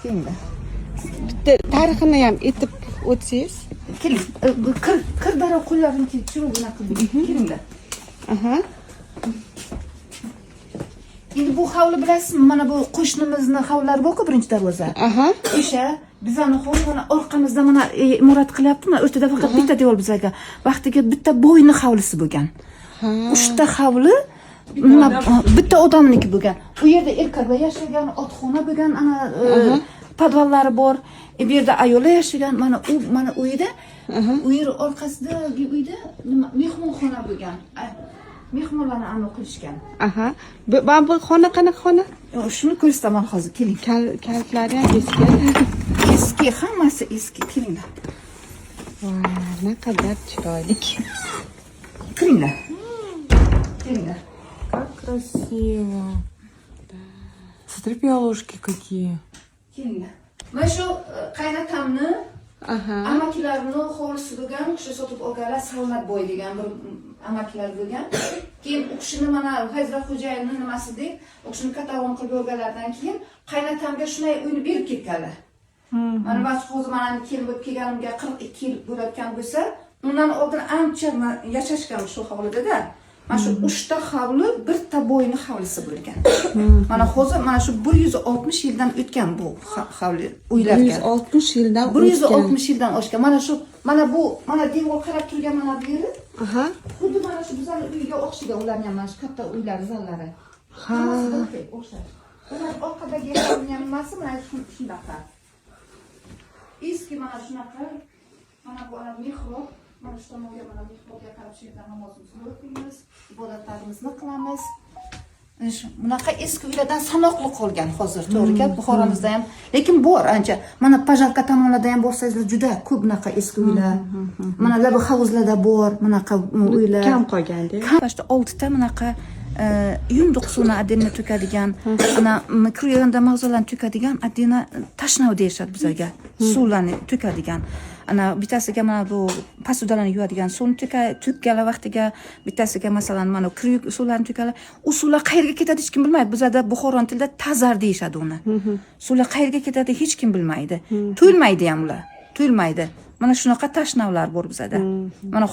Keling. Bitta tarixini ham aytib o'tsangiz. Keling. Kir darov qo'llarini tushirib bunaqa bo'ling. Kelinglar. Aha. Endi bu hovli bilasizmi? Mana bu qo'shnimizni hovlilari bor-ku, birinchi darvoza. Aha. O'sha bizani hovli mana orqamizda mana imorat qilyapti-mi? O'rtada faqat bitta devor bizga. Vaqtiga bitta bo'yni hovlisi bo'lgan. 3 ta hovli bitta odamniki bo'lgan. U yerda erkaklar yashagan, otxona bo'lgan, ana podvallari bor. Bu yerda ayollar yashagan. Mana uyda, u yer orqasidagi uyda mehmonxona bo'lgan. Mehmonlarni aniq qilishgan. Aha. Bu xona qanaqa xona? Shuni ko'rsataman hozir. Keling. Kalitlari ham eski. Eski, hammasi eski. Kelinglar. Voy, naqadar chiroyli. Kelinglar. Kelinglar. Как красиво. Смотри, пиалушки какие. Kelinglar. Mana shu qaynatamni amakilarni hovlisi bo'lgan, o'sha sotib olganlar Salmatboy degan bir amakilar bo'lgan. Keyin u kishini mana Hazrat xo'jayinning nimasi deb, u kishini katavon qilib olganlardan keyin qaynatamga shunday uyni berib ketganlar. Mana hozir mana kelib kelganimga 42 yil bo'layotgan bo'lsa, undan oldin ancha yashashgan shu hovlida-da. Mana shu 3 ta hovli, bitta bo'yni hovlisi bo'lgan. Mana hozir mana shu 160 yildan o'tgan bu hovli uylarga. 160 yildan 160 yildan oshgan. Mana devor qarab turgan mana bu yeri. Aha. Xuddi mana shu bizning uyga o'xshagan ularning ham mana shu katta uylar, zallari. Ha. O'xshash. Ular orqadagi hovlining ham nimasi mana shunaqa. Eski mana shunaqa. Mana bu mehrob. Mana shu tomonga mana mehrobga qarab shu yerda namozimizni o'qiymiz, ibodatlarimizni qilamiz. Bunaqa eski uylardan sanoqli qolgan hozir, to'g'ri gap, Buxoromizda ham. Lekin bor ancha. Mana Pajalka tomonlarda ham borsangiz juda ko'p bunaqa eski uylar. Mana labi havuzlarda bor bunaqa uylar. Kam qolganda. Pashta 6 ta bunaqa yumduq suvni adina to'kadigan, ana mikrorayonda mag'zorlarni to'kadigan adina tashnov deyishadi bizga. Suvlarni to'kadigan. Ana bittasiga mana bu posudalarni yuvadigan suvni to'kganlar vaqtiga, bittasiga masalan mana kuyuk suvlarni to'kganlar. U suvlar qayerga ketadi hech kim bilmaydi. Bizda Buxoron tilida tazar deyshadi uni. Suvlar qayerga ketadi hech kim bilmaydi. To'lmaydi ham ular. To'lmaydi. Mana shunaqa tashnovlar bor bizda. Mana